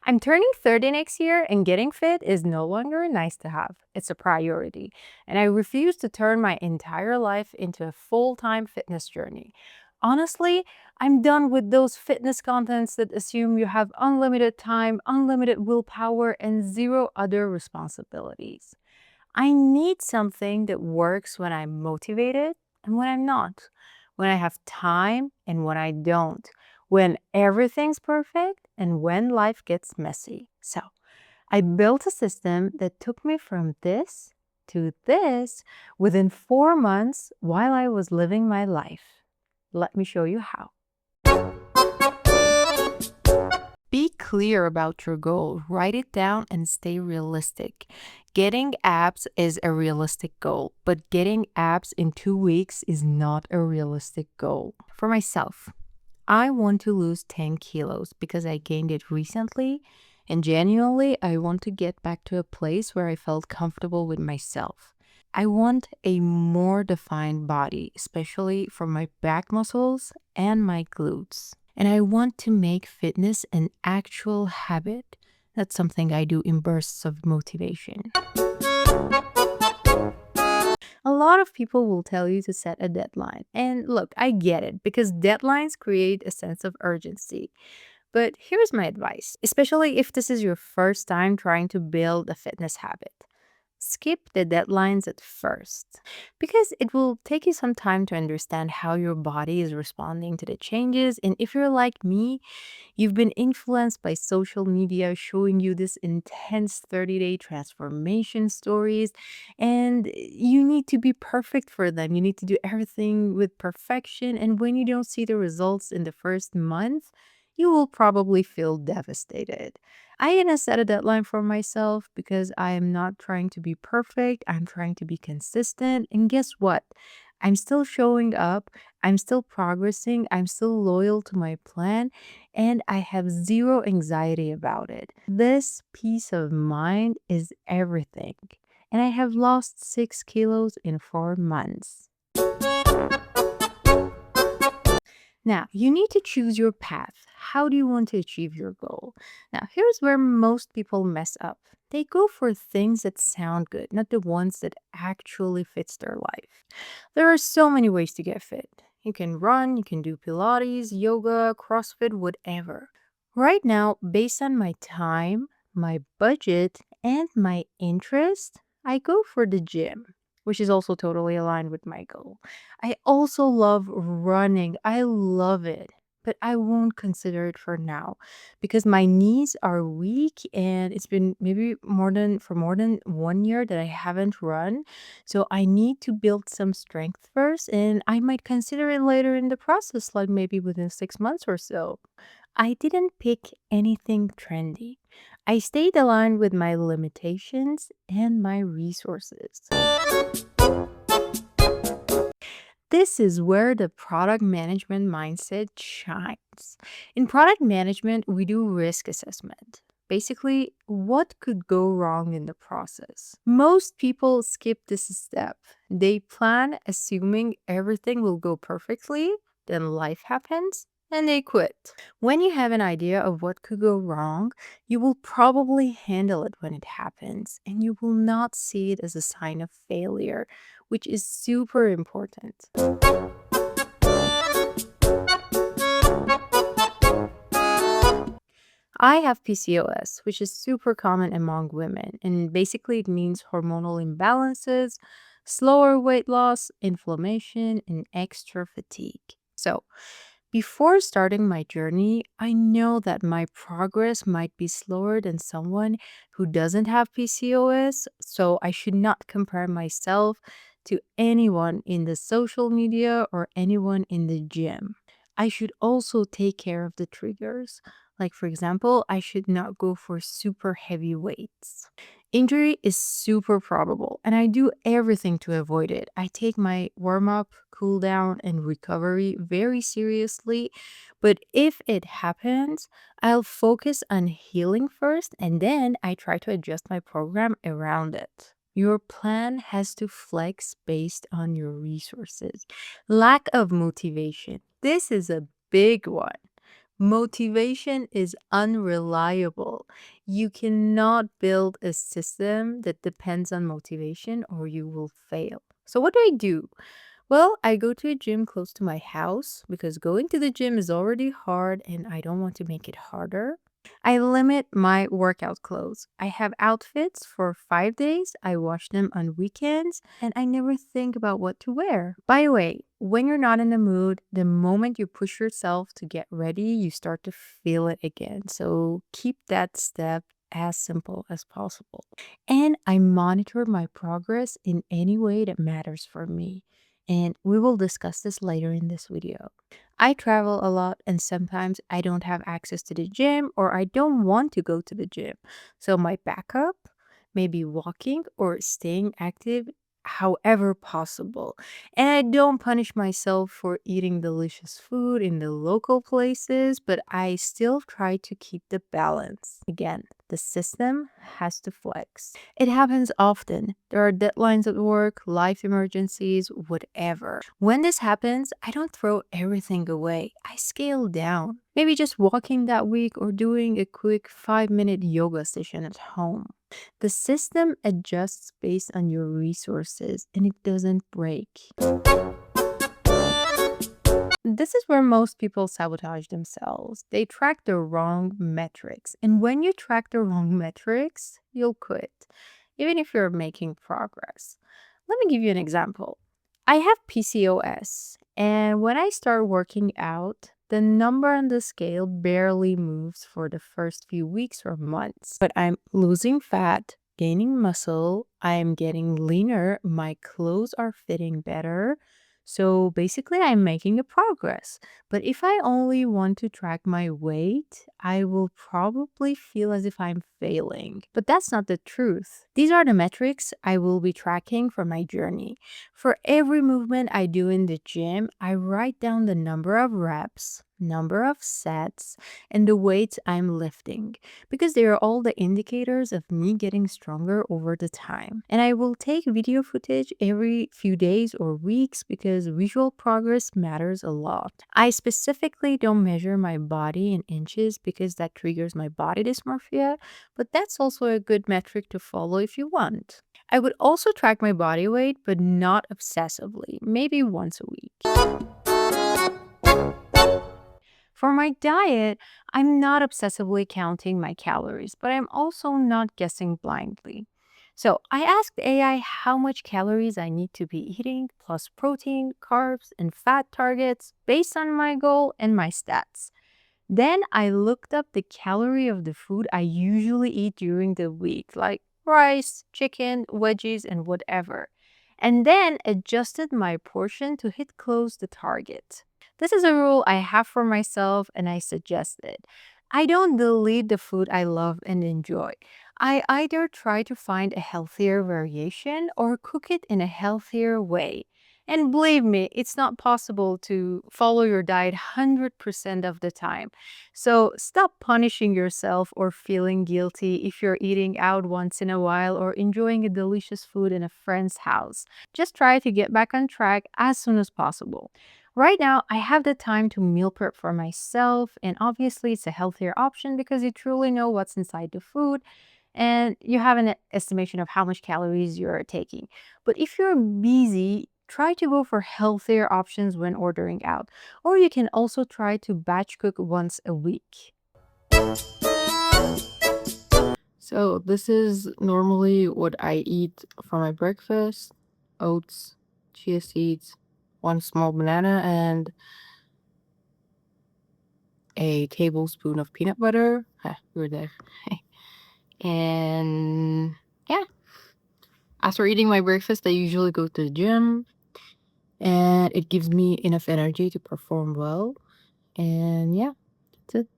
I'm turning 30 next year, and getting fit is no longer nice to have. It's a priority. And I refuse to turn my entire life into a full-time fitness journey. Honestly, I'm done with those fitness contents that assume you have unlimited time, unlimited willpower, and zero other responsibilities. I need something that works when I'm motivated and when I'm not, when I have time and when I don't, when everything's perfect and when life gets messy. So I built a system that took me from this to this within 4 months while I was living my life. Let me show you how. Be clear about your goal, write it down, and stay realistic. Getting abs is a realistic goal, but getting abs in 2 weeks is not a realistic goal. For myself, I want to lose 10 kilos because I gained it recently, and genuinely, I want to get back to a place where I felt comfortable with myself. I want a more defined body, especially for my back muscles and my glutes. And I want to make fitness an actual habit. That's something I do in bursts of motivation. A lot of people will tell you to set a deadline. And look, I get it because deadlines create a sense of urgency. But here's my advice, especially if this is your first time trying to build a fitness habit. Skip the deadlines at first because it will take you some time to understand how your body is responding to the changes. And if you're like me, you've been influenced by social media showing you this intense 30-day transformation stories, and you need to be perfect for them. You need to do everything with perfection. And when you don't see the results in the first month, you will probably feel devastated. I gonna set a deadline for myself because I am not trying to be perfect. I'm trying to be consistent. And guess what? I'm still showing up. I'm still progressing. I'm still loyal to my plan. And I have zero anxiety about it. This peace of mind is everything. And I have lost 6 kilos in 4 months. Now, you need to choose your path. How do you want to achieve your goal? Now, here's where most people mess up. They go for things that sound good, not the ones that actually fits their life. There are so many ways to get fit. You can run, you can do Pilates, yoga, CrossFit, whatever. Right now, based on my time, my budget, and my interest, I go for the gym, which is also totally aligned with my goal. I also love running. I love it, but I won't consider it for now because my knees are weak and it's been maybe more than 1 year that I haven't run. So I need to build some strength first and I might consider it later in the process, like maybe within 6 months or so. I didn't pick anything trendy. I stayed aligned with my limitations and my resources. This is where the product management mindset shines. In product management, we do risk assessment. Basically, what could go wrong in the process? Most people skip this step. They plan assuming everything will go perfectly, then life happens, and they quit. When you have an idea of what could go wrong, you will probably handle it when it happens, and you will not see it as a sign of failure, which is super important. I have PCOS, which is super common among women, and basically it means hormonal imbalances, slower weight loss, inflammation, and extra fatigue. So, before starting my journey, I know that my progress might be slower than someone who doesn't have PCOS, so I should not compare myself to anyone in the social media or anyone in the gym. I should also take care of the triggers. Like, for example, I should not go for super heavy weights. Injury is super probable, and I do everything to avoid it. I take my warm up, cool down, and recovery very seriously. But if it happens, I'll focus on healing first, and then I try to adjust my program around it. Your plan has to flex based on your resources. Lack of motivation. This is a big one. Motivation is unreliable. You cannot build a system that depends on motivation or you will fail. So, what do I do? Well, I go to a gym close to my house because going to the gym is already hard and I don't want to make it harder. I limit my workout clothes. I have outfits for 5 days. I wash them on weekends and I never think about what to wear. By the way, when you're not in the mood, the moment you push yourself to get ready, you start to feel it again. So keep that step as simple as possible. And I monitor my progress in any way that matters for me. And we will discuss this later in this video. I travel a lot and sometimes I don't have access to the gym or I don't want to go to the gym. So my backup may be walking or staying active however possible. And I don't punish myself for eating delicious food in the local places, but I still try to keep the balance. Again, the system has to flex. It happens often. There are deadlines at work, life emergencies, whatever. When this happens, I don't throw everything away. I scale down. Maybe just walking that week or doing a quick 5-minute yoga session at home. The system adjusts based on your resources and it doesn't break. This is where most people sabotage themselves. They track the wrong metrics. And when you track the wrong metrics, you'll quit, even if you're making progress. Let me give you an example. I have PCOS, and when I start working out, the number on the scale barely moves for the first few weeks or months. But I'm losing fat, gaining muscle, I'm getting leaner, my clothes are fitting better. So basically, I'm making a progress. But if I only want to track my weight, I will probably feel as if I'm failing. But that's not the truth. These are the metrics I will be tracking for my journey. For every movement I do in the gym, I write down the number of reps, number of sets, and the weights I'm lifting because they are all the indicators of me getting stronger over the time. And I will take video footage every few days or weeks because visual progress matters a lot. I specifically don't measure my body in inches because that triggers my body dysmorphia, but that's also a good metric to follow if you want. I would also track my body weight, but not obsessively, maybe once a week. For my diet, I'm not obsessively counting my calories, but I'm also not guessing blindly. So I asked AI how much calories I need to be eating, plus protein, carbs, and fat targets based on my goal and my stats. Then I looked up the calorie of the food I usually eat during the week, like rice, chicken, veggies, and whatever. And then adjusted my portion to hit close the target. This is a rule I have for myself and I suggest it. I don't delete the food I love and enjoy. I either try to find a healthier variation or cook it in a healthier way. And believe me, it's not possible to follow your diet 100% of the time. So stop punishing yourself or feeling guilty if you're eating out once in a while or enjoying a delicious food in a friend's house. Just try to get back on track as soon as possible. Right now, I have the time to meal prep for myself, and obviously, it's a healthier option because you truly know what's inside the food and you have an estimation of how much calories you're taking. But if you're busy, try to go for healthier options when ordering out. Or you can also try to batch cook once a week. So, this is normally what I eat for my breakfast: oats, chia seeds, one small banana, and a tablespoon of peanut butter. We were there. And yeah, after eating my breakfast, I usually go to the gym and it gives me enough energy to perform well. And yeah, that's it.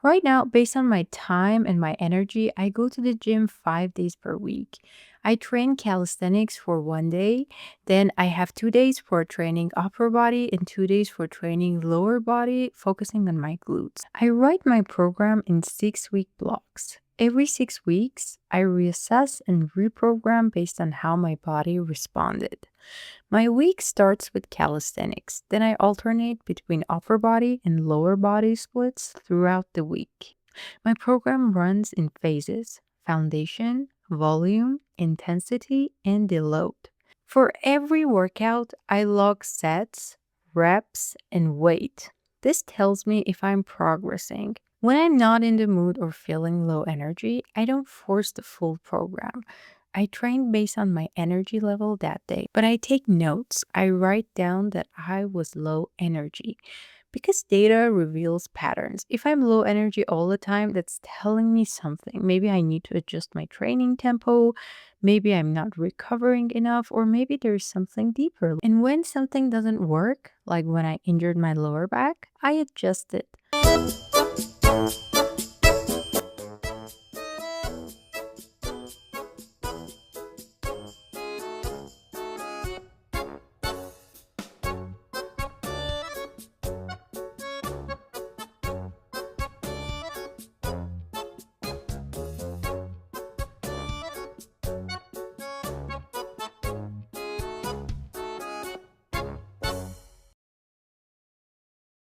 Right now, based on my time and my energy, I go to the gym 5 days per week. I train calisthenics for 1 day, then I have 2 days for training upper body and 2 days for training lower body, focusing on my glutes. I write my program in 6-week blocks. Every 6 weeks, I reassess and reprogram based on how my body responded. My week starts with calisthenics, then I alternate between upper body and lower body splits throughout the week. My program runs in phases: foundation, volume, intensity, and deload. For every workout, I log sets, reps, and weight. This tells me if I'm progressing. When I'm not in the mood or feeling low energy, I don't force the full program. I train based on my energy level that day, but I take notes. I write down that I was low energy because data reveals patterns. If I'm low energy all the time, that's telling me something. Maybe I need to adjust my training tempo, maybe I'm not recovering enough, or maybe there's something deeper. And when something doesn't work, like when I injured my lower back, I adjust it.